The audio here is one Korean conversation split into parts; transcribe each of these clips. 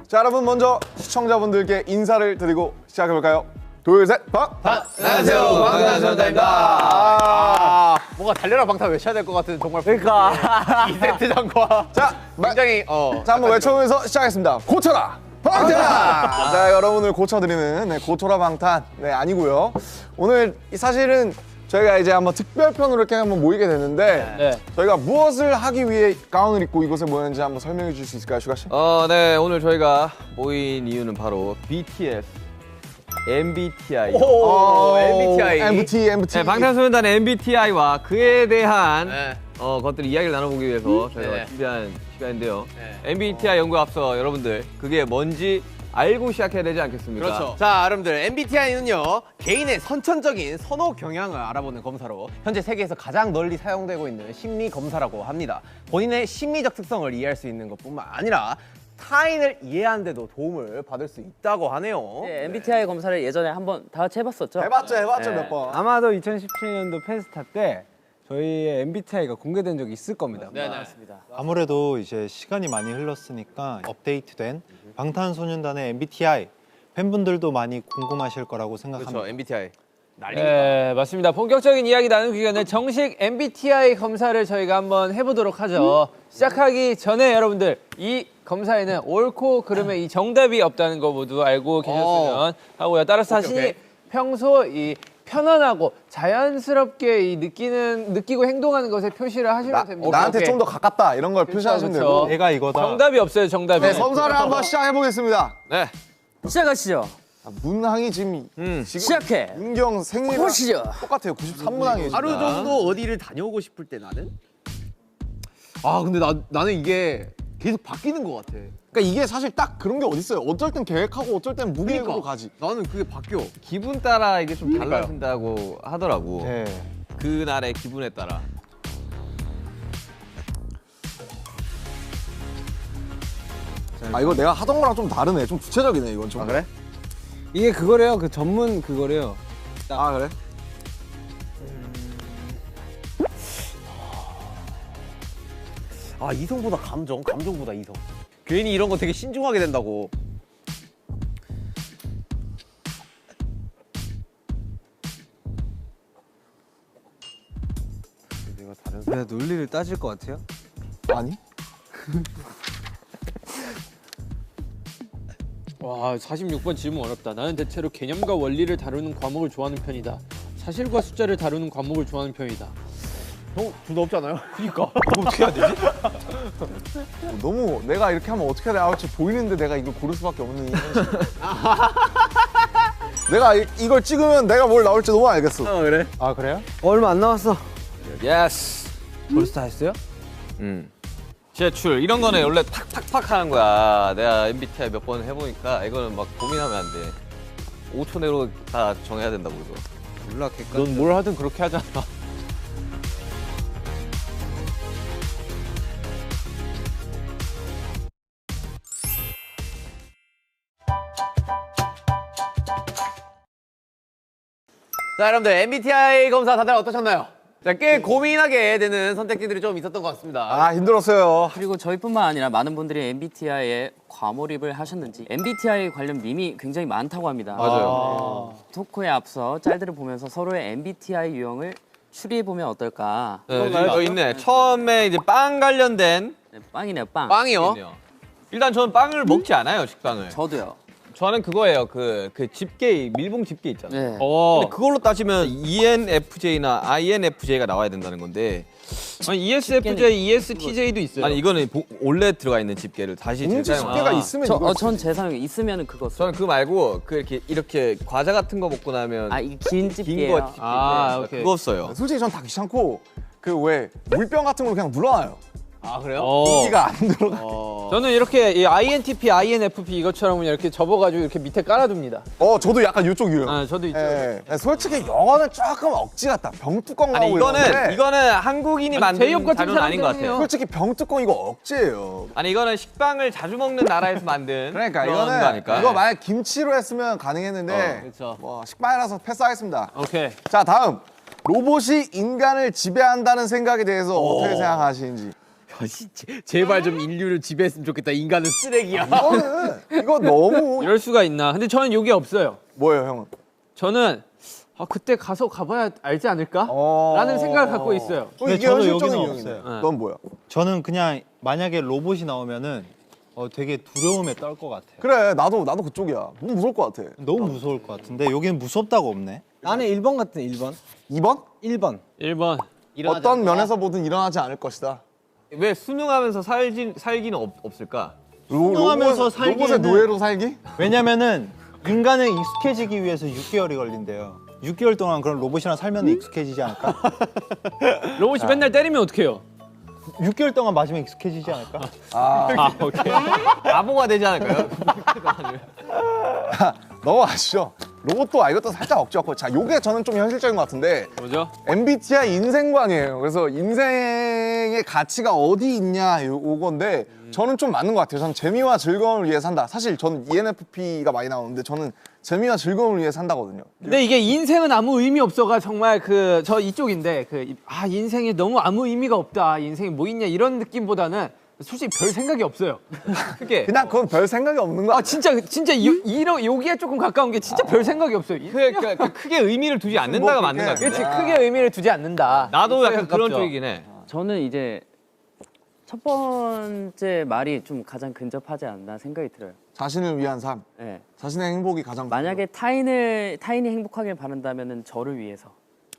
자, 여러분 먼저 시청자분들께 인사를 드리고 시작해볼까요? 둘, 셋, 안녕하세요, 방탄소년단입니다. 뭔가 달려라 방탄 외쳐야 될 것 같은 정말 그러니까 2세트전과 자, 굉장히 자, 한번 외쳐보면서 시작하겠습니다. 고쳐라 방탄! 자, 여러분을 고쳐드리는 고쳐라 방탄 아니고요. 오늘 사실은 저희가 이제 한번 특별편으로 이렇게 한번 모이게 됐는데 저희가 무엇을 하기 위해 가운을 입고 이곳에 모였는지 한번 설명해 주실 수 있을까요, 슈가 씨? 네, 오늘 저희가 모인 이유는 바로 BTS, MBTI. MBT. 네, 방탄소년단 MBTI와 그에 대한 것들을 이야기를 나눠보기 위해서 저희가 준비한 시간인데요. MBTI 연구에 앞서 여러분들 그게 뭔지 알고 시작해야 되지 않겠습니까? 그렇죠. 자, 여러분들 MBTI는요 개인의 선천적인 선호 경향을 알아보는 검사로 현재 세계에서 가장 널리 사용되고 있는 심리 검사라고 합니다. 본인의 심리적 특성을 이해할 수 있는 것뿐만 아니라 타인을 이해하는 데도 도움을 받을 수 있다고 하네요. 네, MBTI 검사를 예전에 한번 다 같이 해봤었죠? 해봤죠 몇 번. 아마도 2017년도 펜스타 때 저희의 MBTI가 공개된 적이 있을 겁니다. 네, 맞습니다. 아무래도 이제 시간이 많이 흘렀으니까 업데이트된 방탄소년단의 MBTI 팬분들도 많이 궁금하실 거라고 생각합니다. 그렇죠, MBTI. 네, 맞습니다. 본격적인 이야기 나누기 전에 정식 MBTI 검사를 저희가 한번 해보도록 하죠. 시작하기 전에 여러분들 이 검사에는 옳고 그름에 이 정답이 없다는 거 모두 알고 계셨으면 하고요. 따라서 자신이 평소 이 편안하고 자연스럽게 이 느끼고 행동하는 것에 표시를 하시면 됩니다. 나한테 좀 더 가깝다 이런 걸 표시하시면 되고. 내가 이거다. 정답이 없어요, 정답이. 네, 검사를 한번 시작해보겠습니다. 네. 시작하시죠. 문항이 지금 시작해. 문경 생일이랑 보시죠. 똑같아요. 93문항이에요. 하루 정도 어디를 다녀오고 싶을 때 나는? 근데 나는 이게 계속 바뀌는 것 같아. 그러니까 이게 사실 딱 그런 게 어딨어요. 어쩔 땐 계획하고 어쩔 땐 무계획으로 가지. 나는 그게 바뀌어. 기분 따라 이게 좀 달라진다고 하더라고. 네. 그날의 기분에 따라. 이거 내가 하던 거랑 좀 다르네. 좀 구체적이네 이건 좀. 그래? 이게 그거래요, 그 전문 그거래요. 그래? 이성보다 감정보다 이성. 괜히 이런 거 되게 신중하게 된다고. 내가 논리를 따질 것 같아요? 아니? 와, 46번 질문 어렵다. 나는 대체로 개념과 원리를 다루는 과목을 좋아하는 편이다. 사실과 숫자를 다루는 과목을 좋아하는 편이다. 형, 둘 다 없지 않아요? 그니까. 어떻게 해야 되지? 너무 내가 이렇게 하면 어떻게 해야 돼? 보이는데 내가 이걸 고를 수밖에 없는 현실. 내가 이걸 찍으면 내가 뭘 나올지 너무 알겠어. 그래? 아 그래요? 얼마 안 남았어. 예스. 벌써 다 했어요? 제출 이런 거는 원래 탁탁탁 하는 거야. 내가 MBTI 몇 번 해보니까 이거는 막 고민하면 안 돼. 5초 내로 다 정해야 된다고 이거. 몰라, 객관. 넌 뭘 하든 그렇게 하잖아. 자, 여러분들 MBTI 검사 다들 어떠셨나요? 자, 꽤 고민하게 되는 선택지들이 좀 있었던 것 같습니다. 힘들었어요. 그리고 저희뿐만 아니라 많은 분들이 MBTI에 과몰입을 하셨는지 MBTI 관련 밈이 굉장히 많다고 합니다. 맞아요. 토크에 앞서 짤들을 보면서 서로의 MBTI 유형을 추리해보면 어떨까. 이거 있네. 처음에 이제 빵 관련된 네, 빵이네요, 빵. 빵이요? 있네요. 일단 저는 빵을 먹지 않아요, 식빵을. 저도요. 저는 그거예요. 그 집게, 밀봉 집게 있잖아요. 네. 근데 그걸로 따지면 ENFJ나 INFJ가 나와야 된다는 건데. 아니, ESFJ, ESTJ도 있어요. 아니 이거는 원래 들어가 있는 집게를 다시 공지 재사용. 집게가 있으면 이걸 전 재사용이 있으면 그거 써. 저는 그거 말고 그 이렇게 과자 같은 거 먹고 나면 이게 긴 집게요. 긴 거 집게. 오케이. 그거 써요. 솔직히 전 다 귀찮고 그 왜 물병 같은 걸로 그냥 눌러놔요. 그래요? 공기가 안 들어가. 저는 이렇게 이 INTP, INFP 이것처럼 그냥 이렇게 접어가지고 이렇게 밑에 깔아둡니다. 저도 약간 이쪽 유형. 저도 있죠. 솔직히 영어는 조금 억지 같다. 병뚜껑 나오고 아니 이거는 한국인이 만든 제이홉 같은 자료는 아닌 것 사람들이에요. 같아요. 솔직히 병뚜껑 이거 억지예요. 아니 이거는 식빵을 자주 먹는 나라에서 만든 그러니까 그런 이거는 거니까. 이거 만약 김치로 했으면 가능했는데 그렇죠. 뭐 식빵이라서 패스하겠습니다. 오케이. 자, 다음 로봇이 인간을 지배한다는 생각에 대해서 어떻게 생각하시는지. 제발 좀 인류를 지배했으면 좋겠다. 인간은 쓰레기야. 이거 너무 이럴 수가 있나? 근데 저는 요게 없어요. 뭐예요, 형은? 저는 그때 가봐야 알지 않을까? 라는 생각을 갖고 있어요. 이게 네, 저는 현실적인 여기는 이유네. 없어요. 넌 뭐야? 저는 그냥 만약에 로봇이 나오면은 되게 두려움에 떨 것 같아요. 그래, 나도 그쪽이야. 너무 무서울 것 같아. 너무 무서울 것 같은데 여기는 무섭다고 없네. 나는 1번 같은 1번. 2번? 1번. 1번. 어떤 면에서 보든 일어나지 않을 것이다. 왜 수능하면서 살기는 없을까? 수능하면서 로봇의 노예로 살기? 왜냐면은 인간은 익숙해지기 위해서 6개월이 걸린대요. 6개월 동안 그런 로봇이랑 살면 익숙해지지 않을까? 로봇이 맨날 때리면 어떡해요? 6개월 동안 맞으면 익숙해지지 않을까? 오케이. 바보가 되지 않을까요? 넘어가시죠. 로봇도 이것도 살짝 억지 같고. 자, 요게 저는 좀 현실적인 것 같은데 뭐죠? MBTI 인생관이에요. 그래서 인생의 가치가 어디 있냐 요건데 저는 좀 맞는 것 같아요. 저는 재미와 즐거움을 위해 산다. 사실 저는 ENFP가 많이 나오는데 저는 재미와 즐거움을 위해 산다거든요. 근데 이게 인생은 아무 의미 없어가 정말 저 이쪽인데 인생이 너무 아무 의미가 없다. 인생이 뭐 있냐 이런 느낌보다는 솔직히 별 생각이 없어요. 그게 그냥 그건 별 생각이 없는 거야. 진짜 여기에 조금 가까운 게 진짜 별 생각이 없어요. 크게 의미를 두지 않는다가 맞는 것 같아. 그렇지 크게 의미를 두지 않는다. 나도 약간 그런 가깝죠. 쪽이긴 해. 저는 이제 첫 번째 말이 좀 가장 근접하지 않나 생각이 들어요. 자신을 위한 삶, 네. 자신의 행복이 가장 만약에 타인이 행복하길 바란다면은 저를 위해서.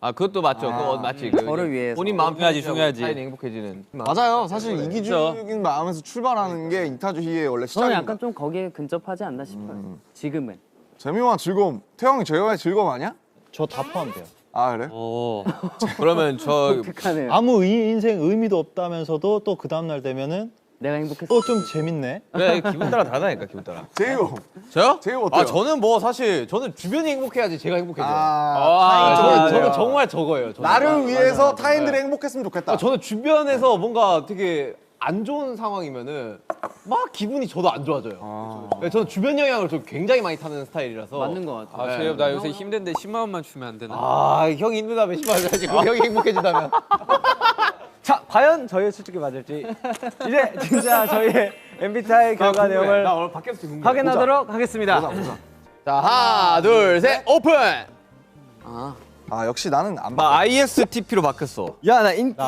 그것도 맞죠. 그거 맞지. 저를 위해서. 본인 마음 중요하지. 타인이 행복해지는. 맞아요. 사실 이기주의적인 마음에서 출발하는 게 이타주의의 원래 저는 시작입니다. 약간 좀 거기에 근접하지 않나 싶어요. 지금은. 재미와 즐거움. 태형이 재미와 즐거움 아니야? 저 다 포함돼요. 아 그래? 그러면 저 독특하네요. 아무 인생 의미도 없다면서도 또 그 다음날 되면은 내가 행복했어. 또 좀 재밌네. 그래 기분 따라 다르다니까 기분 따라. 제이오. 저요? 제이오 어때요? 저는 뭐 사실 저는 주변이 행복해야지 제가 행복해져요. 타인적인 저는 정말 저거예요. 저는. 나를 위해서 타인들이 행복했으면 좋겠다. 저는 주변에서 뭔가 되게 안 좋은 상황이면은 막 기분이 저도 안 좋아져요. 네, 저는 주변 영향을 좀 굉장히 많이 타는 스타일이라서. 맞는 것 같아요. 재엽 나 요새 힘든데 10만 원만 주면 안 되나? 형이 힘들다며 심하셔가지고 형이 행복해진다면. 자, 과연 저희의 추측이 맞을지 이제 진짜 저희의 MBTI 결과 내용을 나 오늘 밖에서 지금 궁금해. 확인하도록 하겠습니다. 자, 하나, 둘, 셋, 오픈! 역시 나는 안 나 봐. ISTP로 바뀌었어. 야, 나 나 인팁인데?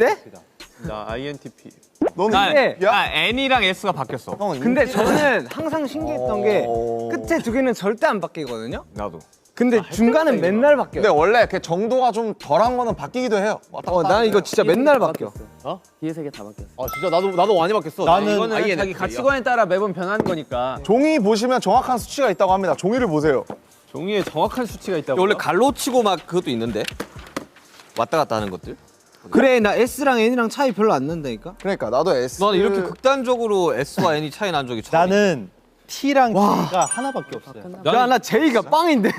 INFP다. 나 INTP. 너는 야? N이랑 S가 바뀌었어. 형은 근데 저는 항상 신기했던 게 어. 끝에 두 개는 절대 안 바뀌거든요. 나도. 근데 중간은 맨날 바뀌어요. 근데 원래 그 정도가 좀 덜한 거는 바뀌기도 해요. 왔다 갔다 나는 이거 진짜 맨날 바뀌어. 뒤에 세 개 다 바뀌었어. 진짜 나도 많이 바뀌었어. 나는 이거는 INFP 야. 자기 가치관에 따라 매번 변하는 거니까 종이 보시면 정확한 수치가 있다고 합니다. 종이를 보세요. 종이에 정확한 수치가 있다고. 원래 갈로 치고 막 그것도 있는데 왔다 갔다 하는 것들. 그래, 나 S랑 N이랑 차이 별로 안 난다니까. 그러니까 나도 S. 나는 이렇게 극단적으로 S와 N이 차이 난 적이 처음. 나는 T랑 G가 하나밖에 없어요. 야, 나 J가 빵인데.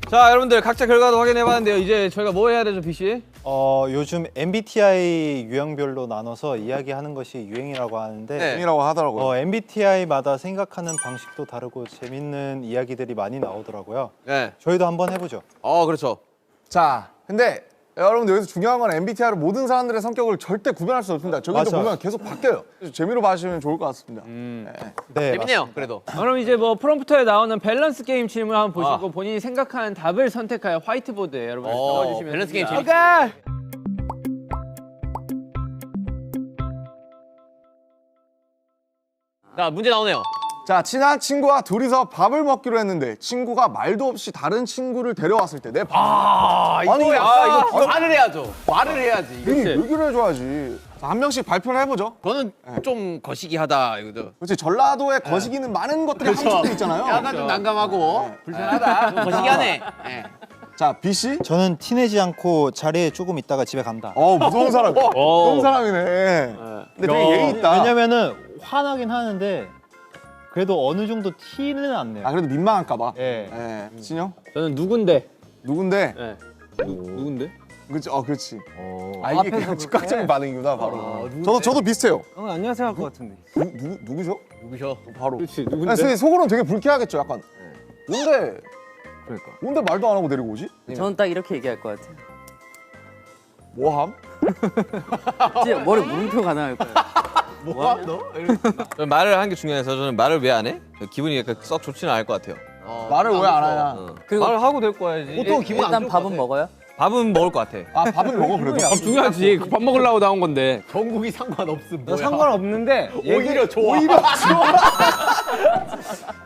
자 여러분들 각자 결과도 확인해봤는데요. 이제 저희가 뭐 해야 되죠, BC? 요즘 MBTI 유형별로 나눠서 이야기하는 것이 유행이라고 하는데 네. 이라고 하더라고요. MBTI마다 생각하는 방식도 다르고 재밌는 이야기들이 많이 나오더라고요. 네. 저희도 한번 해보죠. 그렇죠. 자, 근데 여러분들 여기서 중요한 건 MBTI로 모든 사람들의 성격을 절대 구별할 수 없습니다. 저기도 맞아요. 보면 계속 바뀌어요. 그래서 재미로 봐주시면 좋을 것 같습니다. 네, 재밌네요, 그래도. 그럼 이제 뭐 프롬프터에 나오는 밸런스 게임 질문 한번 보시고 본인이 생각하는 답을 선택하여 화이트보드에 여러분 적어주시면 밸런스 게임 됩니다. 재밌. 자, 문제 나오네요. 자, 친한 친구와 둘이서 밥을 먹기로 했는데 친구가 말도 없이 다른 친구를 데려왔을 때 내 밥. 이거 아니, 이거 말을 해야죠. 말을 해야지. 얘기를 해줘야지. 자, 한 명씩 발표를 해보죠. 저는 좀 거시기하다 이거죠. 그렇지, 전라도의 거시기는 많은 것들이 함축돼 있잖아요. 약간 좀 난감하고 불편하다. 좀 거시기하네. 자, B 씨. 저는 티내지 않고 자리에 조금 있다가 집에 간다. 무서운 사람. 무서운 사람이네. 근데 되게 예의 있다. 왜냐면은 화나긴 하는데 그래도 어느 정도 티는 안 내요. 아, 그래도 민망할까 봐. 예. 진영? 저는 누군데? 누군데? 네. 누군데? 그렇지. 그렇지. 이게 그냥 즉각적인 반응이구나, 바로. 저도 비슷해요. 안녕하세요 할 것 같은데. 누구죠? 누구셔? 바로. 그렇지 아니, 누군데? 선생님 속으로는 되게 불쾌하겠죠, 약간. 뭔데? 그러니까. 뭔데 말도 안 하고 데리고 오지? 저는 딱 이렇게 얘기할 것 같아요. 뭐함? 진짜 머리 물음표 가능할 거예요. 뭐함 너? 저는 말을 하는 게 중요해서 저는 말을 왜 안 해? 기분이 약간 썩 좋지는 않을 것 같아요. 말을 왜 안 하냐? 그리고 말을 하고 될 거야지. 보통 기분 안 일단 좋을 것 밥은 같아. 먹어요? 밥은 먹을 것 같아. 아, 밥을 먹어, 그래도. 밥 중요하지. 밥 먹으려고 나온 건데. 정국이 상관없음. 나 뭐야? 상관없는데 오히려 좋아.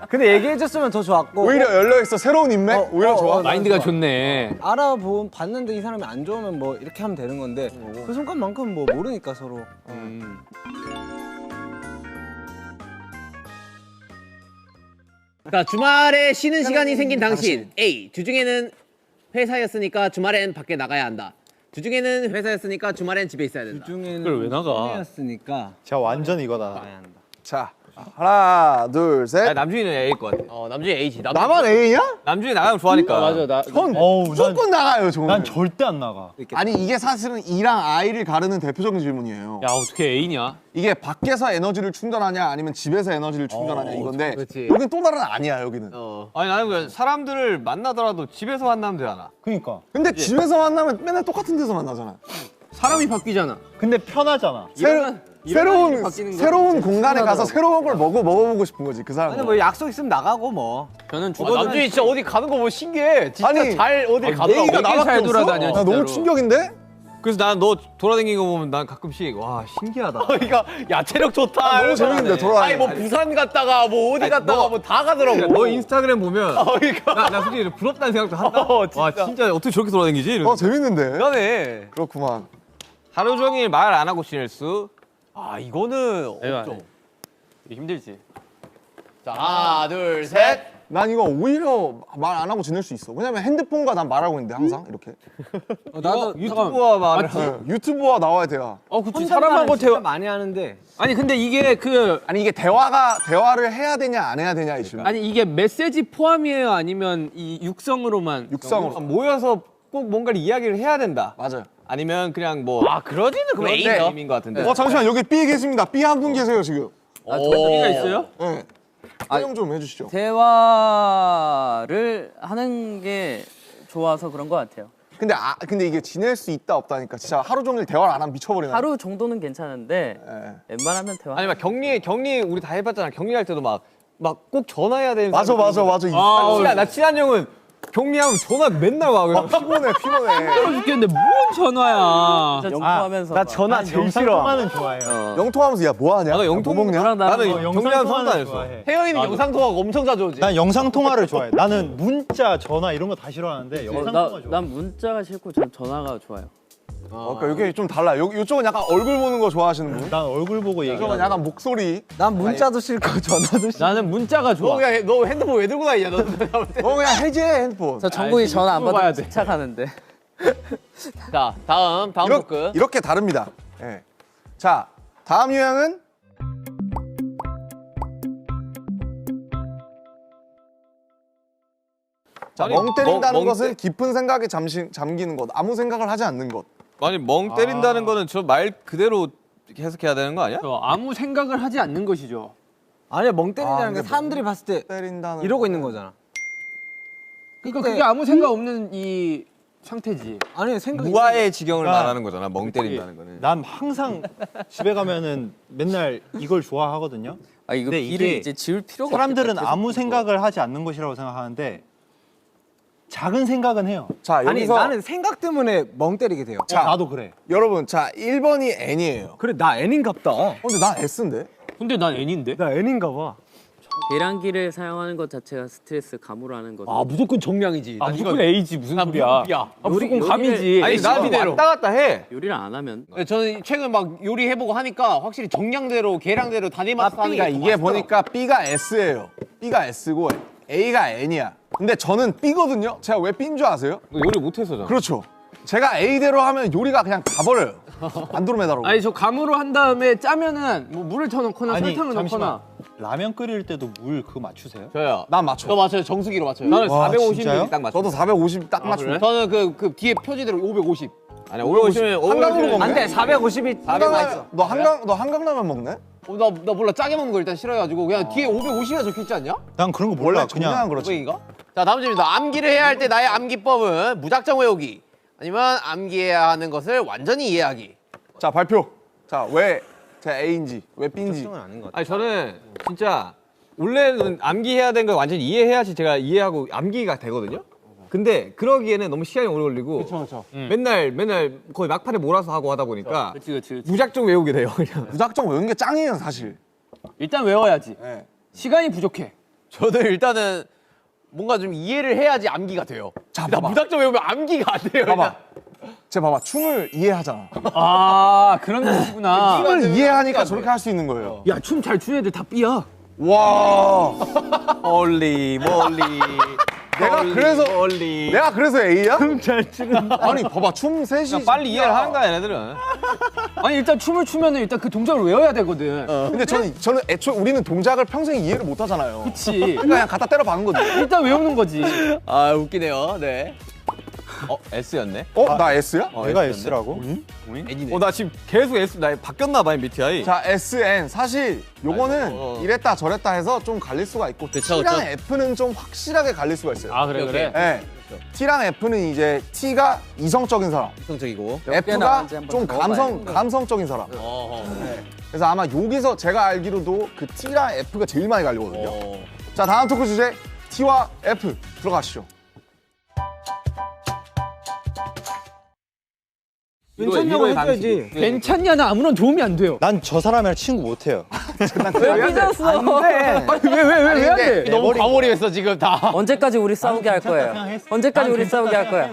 근데 얘기해줬으면 더 좋았고. 오히려 열려있어, 새로운 인맥? 오히려 좋아. 마인드가 좋네. 봤는데 이 사람이 안 좋으면 뭐 이렇게 하면 되는 건데 그 순간만큼 뭐 모르니까 서로. 자, 주말에 쉬는 시간이 생긴 당신. A. 주중에는 회사였으니까 주말엔 밖에 나가야 한다. 주중에는 회사였으니까 주말엔 집에 있어야 된다. 중에는 그걸 왜 나가? 였으니까 제가 완전 이거다. 자, 하나, 둘, 셋. 아니, 남준이는 A일 것 같아. 남준이 A지. 나만 A냐? 남준이 나가면 좋아하니까. 맞아 나. 전 어우, 무조건 나가요, 저는. 난 절대 안 나가. 아니, 이게 사실은 E랑 I를 가르는 대표적인 질문이에요. 야 어떻게 A냐? 이게 밖에서 에너지를 충전하냐 아니면 집에서 에너지를 충전하냐 이건데 그렇지. 여긴 또 다른 아니야, 여기는. 아니 나는 그냥 사람들을 만나더라도 집에서 만나면 되잖아. 그러니까. 근데 집에서 만나면 맨날 똑같은 데서 만나잖아. 사람이 바뀌잖아. 근데 편하잖아. 새로운 공간에 가서 새로운 걸 먹어보고 싶은 거지, 그 사람. 근데 뭐 약속 있으면 나가고 뭐. 저는 남준이 진짜 어디 가는 거 보면 신기해. 진짜 아니, 잘 어디 가더라고. A가 나밖에 잘 없어. 돌아다녀. 나 너무 진짜로. 충격인데? 그래서 난 너 돌아다니는 거 보면 난 가끔씩 와 신기하다. 그러니까 야 체력 좋다. 너무 재밌는데, 돌아다니는 아니 뭐 부산 갔다가 뭐 어디 갔다가 뭐 다 가더라고. 너 인스타그램 보면 그러니까. 나 솔직히 부럽다는 생각도 한다. 진짜. 와 진짜 어떻게 저렇게 돌아다니지? 이러면서. 재밌는데? 그러네. 그렇구만. 하루 종일 말 안 하고 지낼 수. 이거는 에바, 없죠. 힘들지. 자 하나 둘 셋. 난 이거 오히려 말 안 하고 지낼 수 있어. 왜냐면 핸드폰과 난 말하고 있는데, 항상 이렇게. 나도 유튜브와 말을 유튜브와 나와야 돼요. 그치 사람하고 진짜 많이 하는데. 아니 근데 이게 아니, 이게 대화를 해야 되냐 안 해야 되냐 이슈. 아니 이게 메시지 포함이에요 아니면 이 육성으로만? 육성으로. 모여서 꼭 뭔가를 이야기를 해야 된다. 맞아요. 아니면 그냥 뭐 그러지는 그럼 그런데 A죠. 의미인 것 같은데. 잠시만, 여기 B 계십니다. B 한 분 계세요, 지금. B가 있어요? 네. 설명 좀 해주시죠. 대화를 하는 게 좋아서 그런 것 같아요. 근데 이게 지낼 수 있다 없다니까. 진짜 하루 종일 대화를 안 하면 미쳐버리네. 하루 정도는 괜찮은데 웬만하면 대화. 아니 막 격리 우리 다 해봤잖아. 격리할 때도 막 꼭 전화해야 되는. 맞아. 나 친한 형은 격리하면 전화 맨날 와. 그냥 피곤해. 죽겠는데 뭔 전화야? 진짜 영포하면서 나 전화 제일 싫어. 통화는 좋아해요. 영통하면서 야, 뭐 하냐? 나도 영통 뭐 먹냐? 나는 영상 격리하면 통화는 상도 안 했어. 좋아해. 혜영이는 영상 통화가 엄청 자주 오지. 난 영상 통화를 좋아해. 나는 문자, 전화 이런 거 다 싫어하는데 영상 통화 좋아. 난 문자가 싫고 전 전화가 좋아요. 그러니까 이게 좀 달라. 이쪽은 약간 얼굴 보는 거 좋아하시는 분. 난 얼굴 보고 이쪽은 얘기하는 약간 목소리. 난 문자도 싫고 전화도 싫어. 나는 문자가 좋아. 너 핸드폰 왜 들고 다니냐? 너 그냥 해지해, 핸드폰. 저 정국이 전화 안 봐야 받으면 돼. 집착하는데. 자 다음 토크. 이렇게 다릅니다. 예. 자, 다음 유형은 자, 아니, 멍 때린다는 멍 것은 깊은 생각에 잠기는 것, 아무 생각을 하지 않는 것. 아니 멍 때린다는 거는 저 말 그대로 해석해야 되는 거 아니야? 아무 생각을 하지 않는 것이죠. 아니야, 멍 때린다는 근데 게 사람들이 봤을 때 때린다는 이러고 있는 거잖아. 그러니까 그게 아무 생각 없는 이 상태지. 아니, 생각 무아의 지경을 그러니까 말하는 거잖아. 멍 때린다는 거는. 난 항상 집에 가면은 맨날 이걸 좋아하거든요. 아 이거 근데 비를 이게 이제 지울 필요가 사람들은 없겠다, 아무 계속 생각을 하지 않는 것이라고 생각하는데 작은 생각은 해요. 자, 아니, 여기서 나는 생각 때문에 멍 때리게 돼요. 자, 나도 그래. 여러분, 자, 1번이 N이에요. 그래, 나 N인갑다. 근데 난 S인데? 근데 난 N인데? 나 N인가 봐. 계량기를 사용하는 것 자체가 스트레스 감으로 하는 거. 무조건 정량이지. 무조건 A지 무슨 소리야? 야. 무조건 감이지. 아니 나 C대로. 왔다 갔다 해. 요리를 안 하면 저는 최근 막 요리해보고 하니까 확실히 정량대로 계량대로 다니면서 하는 그러니까 게 이게 보니까 B가 S예요. B가 S고 A가 N이야. 근데 저는 B거든요. 제가 왜 B인 줄 아세요? 너 요리 못해서잖아. 그렇죠. 제가 A대로 하면 요리가 그냥 가버려요. 안드로메다로. 아니 저 감으로 한 다음에 짜면은 뭐 물을 더 넣거나 아니 설탕을 잠시만. 넣거나. 라면 끓일 때도 물 그거 맞추세요? 저요. 난 맞춰. 저 맞춰요. 정수기로 맞춰요. 나는 와, 450ml 진짜요? 딱 맞춰. 저도 450 딱 맞추네. 저는 그 뒤에 표지대로 550. 아니 550면 한강으로 먹네. 안 돼, 450이 너 한강라면 먹네? 나 몰라 짜게 먹는 거 일단 싫어해가지고 그냥 뒤에 550이라 적혀있지 않냐? 난 그런 거 원래 몰라. 그냥 그냥 그렇지. 500인가? 자 다음 질문입니다. 암기를 해야 할 때 나의 암기법은 무작정 외우기 아니면 암기해야 하는 것을 완전히 이해하기. 자 발표. 자 왜 제가 A인지 왜 B인지. 아니 저는 진짜 원래는 암기해야 되는 걸 완전히 이해해야지 제가 이해하고 암기가 되거든요. 근데 그러기에는 너무 시간이 오래 걸리고 맨날 거의 막판에 몰아서 하고 하다 보니까 그치. 무작정 외우게 돼요 그냥. 무작정 외우는 게 짱이에요 사실. 일단 외워야지. 네. 시간이 부족해. 저는 일단은 뭔가 좀 이해를 해야지 암기가 돼요. 자 나 봐봐. 무작정 외우면 암기가 안 돼요. 봐봐. 제 봐봐 춤을 이해하잖아. 아 그런 뜻이구나. 춤을 이해하니까 저렇게 할 수 있는 거예요. 야 춤 잘 추는 애들 다 B야. 와. 멀리 내가 그래서 A야? 춤 잘 추는. 아니 봐봐 춤 셋이 빨리 이해를 하는 거야 얘네들은. 아니 일단 춤을 추면은 일단 그 동작을 외워야 되거든. 근데 저는 애초에 우리는 동작을 평생 이해를 못 하잖아요. 그치. 그러니까 그냥 갖다 때려 박는 거지. 일단 외우는 거지. 아 웃기네요. 네. S였네. 나 S야? 내가 S라고? 나 지금 계속 S 나 바뀌었나 봐 MBTI. 자 SN 사실 요거는 이랬다 저랬다 해서 좀 갈릴 수가 있고 그쵸, T랑 그쵸. F는 좀 확실하게 갈릴 수가 있어요. 아 그래 그래. 네. T랑 F는 이제 T가 이성적인 사람, 이성적이고. F가 나왔는지 한번 좀 적어봐요. 감성적인 사람. 네. 그래서 아마 여기서 제가 알기로도 그 T랑 F가 제일 많이 갈리거든요. 자 다음 토크 주제 T와 F 들어가시죠. 괜찮냐고 해줘야지. 괜찮냐 나 아무런 도움이 안 돼요. 난 저 사람이랑 친구 못 해요. 왜 삐졌어? 왜 안 돼? 너무 과몰입했어 지금 다. 언제까지 우리 싸우게 할 거예요? 언제까지 우리 싸우게 할 거야?